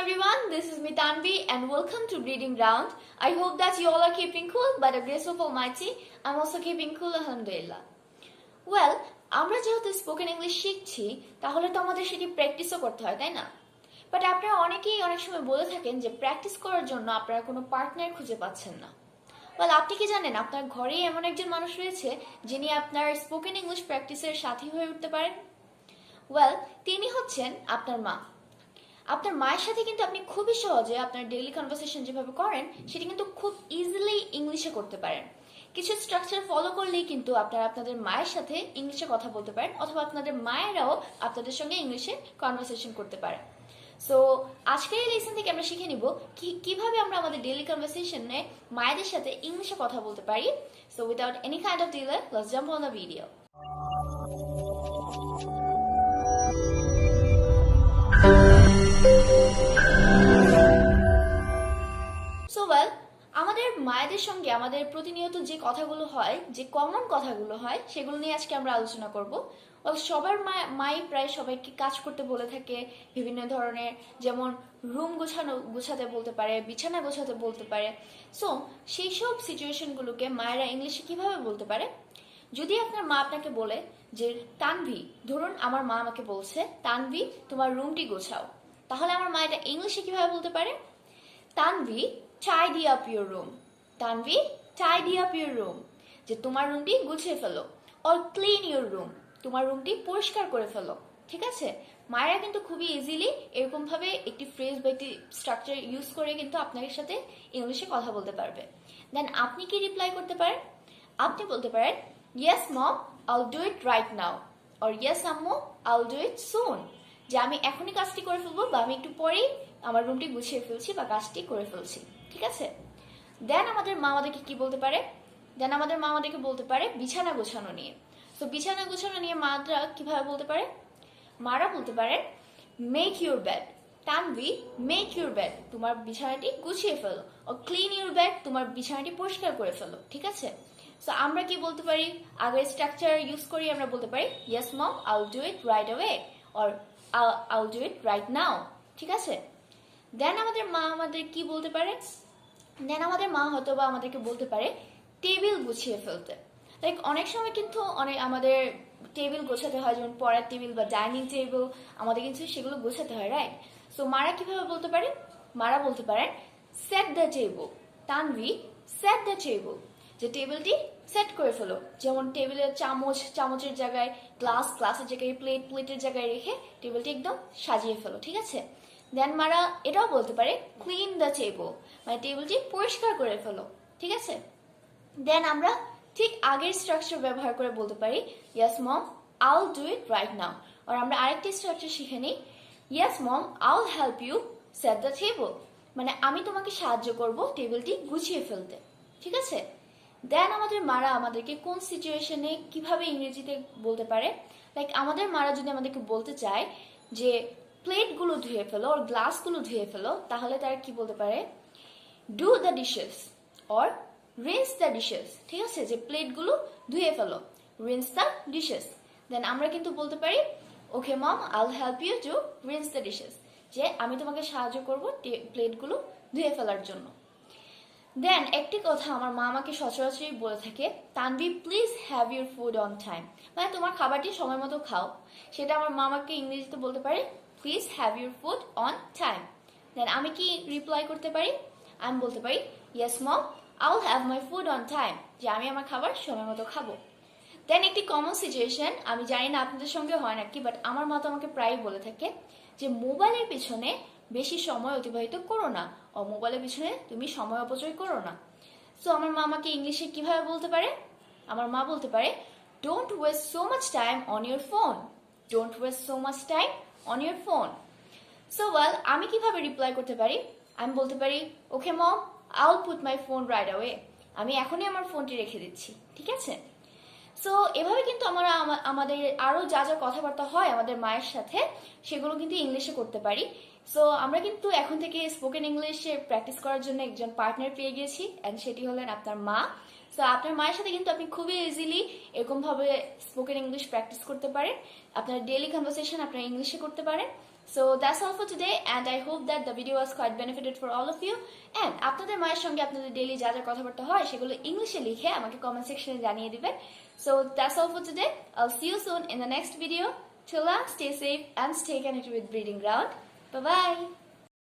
everyone, this is Mitanvi and welcome to Reading Round. I hope that you all are keeping cool by the grace of Almighty. I'm also keeping cool, alhamdulillah. Well, আমরা যেহেতু spoken English শিখছি তাহলে তো আমাদের সেটি প্র্যাকটিসও করতে হয়, তাই না? বাট আপনারা অনেকেই অনেক সময় বলে থাকেন যে প্র্যাকটিস করার জন্য আপনারা কোনো পার্টনার খুঁজে পাচ্ছেন না। ওয়েল, আপনি কি জানেন আপনার ঘরেই এমন একজন মানুষ রয়েছে যিনি আপনার স্পোকেন ইংলিশ প্র্যাকটিসের সাথী হয়ে উঠতে পারেন? ওয়েল, তিনি হচ্ছেন আপনার মা। আপনার মায়ের সাথে কিন্তু আপনি খুবই সহজে আপনার ডেইলি কনভারসেশন যেভাবে করেন সেটি কিন্তু খুব ইজিলি ইংলিশে করতে পারেন। কিছু স্ট্রাকচার ফলো করলেই কিন্তু আপনারা আপনাদের মায়ের সাথে ইংলিশে কথা বলতে পারেন, অথবা আপনাদের মায়েরাও আপনাদের সঙ্গে ইংলিশে কনভারসেশন করতে পারেন। সো আজকের এই লেসন থেকে আমরা শিখে নিব কিভাবে আমরা আমাদের ডেইলি কনভারসেশনে মায়েদের সাথে ইংলিশে কথা বলতে পারি। So without any kind of delay, let's jump on the video. So well, আমাদের মায়েদের সঙ্গে আমাদের প্রতিনিয়ত যে কথাগুলো হয়, যে কমন কথাগুলো হয়, সেগুলো নিয়ে আজকে আমরা আলোচনা করব। সবার মাই প্রায় সবাইকে কাজ করতে বলে থাকে বিভিন্ন ধরনের, যেমন রুম গোছাতে বলতে পারে, বিছানা গোছাতে বলতে পারে। সো সেই সব সিচুয়েশনগুলোকে মায়েরা ইংলিশে কিভাবে বলতে পারে? যদি আপনার মা আপনাকে বলে যে তানভি, ধরুন আমার মা আমাকে বলছে তানভি তোমার রুমটি গোছাও, তাহলে আমার মা এটা ইংলিশে কিভাবে বলতে পারে? Tanvi tidy up your room. Tanvi tidy up your room, যে তোমার রুমটি গুছিয়ে ফেলো। or clean your room, তোমার রুমটি পরিষ্কার করে ফেলো। ঠিক আছে, মায়েরা কিন্তু খুবই ইজিলি এরকম ভাবে একটি ফ্রেজ বা একটি স্ট্রাকচার ইউজ করে কিন্তু আপনার সাথে ইংলিশে কথা বলতে পারবে। দেন আপনি কি রিপ্লাই করতে পারেন? আপনি বলতে পারেন yes mom, I'll do it right now, or yes আম্মু, I'll do it soon, যে আমি এখনই কাজটি করে ফেলবো বা আমি একটু পরেই আমার রুমটি গুছিয়ে ফেলছি বা কাজটি করে ফেলছি। ঠিক আছে, দেন আমাদের মা আমাদেরকে কি বলতে পারে? দেন আমাদের মা আমাদেরকে বলতে পারে বিছানা গোছানো নিয়ে। তো বিছানা গোছানো নিয়ে মারা কিভাবে বলতে পারে? মারা বলতে পারে make your bed. Tanvi make your bed, তোমার বিছানাটি গুছিয়ে ফেলো। ও ক্লিন ইউর বেড, তোমার বিছানাটি পরিষ্কার করে ফেলো। ঠিক আছে, সো আমরা কি বলতে পারি? আগের স্ট্রাকচার ইউজ করি আমরা বলতে পারি yes mom, I will do it right away, or I will do it right now. ঠিক আছে, দেন আমাদের মা আমাদের কি বলতে পারে? দেন আমাদের মা হয়তো বা আমাদেরকে বলতে পারে টেবিল গুছিয়ে ফেলতে। লাইক অনেক সময় কিন্তু আমাদের টেবিল গোছাতে হয়, যেমন পড়ার টেবিল বা ডাইনিং টেবিল, আমাদের কিন্তু সেগুলো গোছাতে হয়, রাইট? সো মারা কিভাবে বলতে পারে? মারা বলতে পারে set the table. Tanvi set the table, যে টেবিলটি সেট করে ফেলো। যেমন টেবিলের চামচের জায়গায় গ্লাস, গ্লাসের জায়গায় প্লেট, প্লেটের জায়গায় রেখে টেবিলটি একদম সাজিয়ে ফেলো। ঠিক আছে, দেন মারা এটাও বলতে পারে ক্লিন দ্য টেবিল, মানে টেবিলটি পরিষ্কার করে ফেলো। ঠিক আছে, দেন আমরা ঠিক আগের স্ট্রাকচার ব্যবহার করে বলতে পারি yes mom, I will do it right now. আর আমরা আরেকটি স্ট্রাকচার শিখে নিই, yes mom, I will help you set the table, মানে আমি তোমাকে সাহায্য করব টেবিলটি গুছিয়ে ফেলতে। ঠিক আছে, দেন আমাদের মারা আমাদেরকে কোন সিচুয়েশনে কিভাবে ইংরেজিতে বলতে পারে? লাইক আমাদের মারা যদি আমাদেরকে বলতে চায় যে প্লেটগুলো ধুয়ে ফেলো আর গ্লাসগুলো ধুয়ে ফেলো, তাহলে তারা কি বলতে পারে? Do the dishes or rinse the dishes. ঠিক আছে, যে প্লেটগুলো ধুয়ে ফেলো, রিন্স দ্য ডিশেস। দেন আমরা কিন্তু বলতে পারি okay mom, I will help you to rinse the dishes, যে আমি তোমাকে সাহায্য করবো প্লেটগুলো ধুয়ে ফেলার জন্য। দেন একটি কথা আমার মা আমাকে সচরাচরই বলে থাকে, Tanvi please have your food on time, মানে তোমার খাবারটি সময় মতো খাও। সেটা আমার মা আমাকে ইংরেজিতে বলতে পারে please have your food on time. Then আমি কি রিপ্লাই করতে পারি? আমি বলতে পারি yes mom, I will have my food on time, যে আমি আমার খাবার সময় মতো খাবো। দেন একটি কমন সিচুয়েশন, আমি জানি না আপনাদের সঙ্গে হয় নাকি, বাট আমার মা তো আমাকে প্রায় বলে থাকে যে মোবাইলের পিছনে বেশি সময় অতিবাহিত করো না, ও মোবাইলের পিছনে তুমি সময় অপচয় করো না। সো আমার মা আমাকে ইংলিশে কিভাবে বলতে পারে? আমার মা বলতে পারে don't waste so much time on your phone, don't waste so much time on your phone. So well, আমি কিভাবে রিপ্লাই করতে পারি? আমি বলতে পারি okay mom, I will put my phone right away, আমি এখনই আমার ফোনটি রেখে দিচ্ছি। ঠিক আছে, সো এভাবে কিন্তু আমরা আমাদের আরো যা যা কথাবার্তা হয় আমাদের মায়ের সাথে সেগুলো কিন্তু ইংলিশে করতে পারি। সো আমরা কিন্তু এখন থেকে স্পোকেন ইংলিশে প্র্যাকটিস করার জন্য একজন পার্টনার পেয়ে গেছি, এন্ড সেটি হলেন আপনার মা। সো আপনার মায়ের সাথে কিন্তু আপনি খুবই ইজিলি এরকম ভাবে স্পোকেন ইংলিশ প্র্যাকটিস করতে পারেন। আপনার ডেইলি কনভারসেশন আপনার ইংলিশে করতে পারেন। So that's all for today, and I hope that the video was quite benefited for all of you. And আপনাদের মায়ের সঙ্গে আপনাদের ডেইলি যা যা কথাবার্তা হয় সেগুলো ইংলিশে লিখে আমাকে কমেন্ট সেকশনে জানিয়ে দিবেন. So that's all for today. I'll see you soon in the next video. Till then, stay safe and stay connected with Breeding Ground. Bye bye.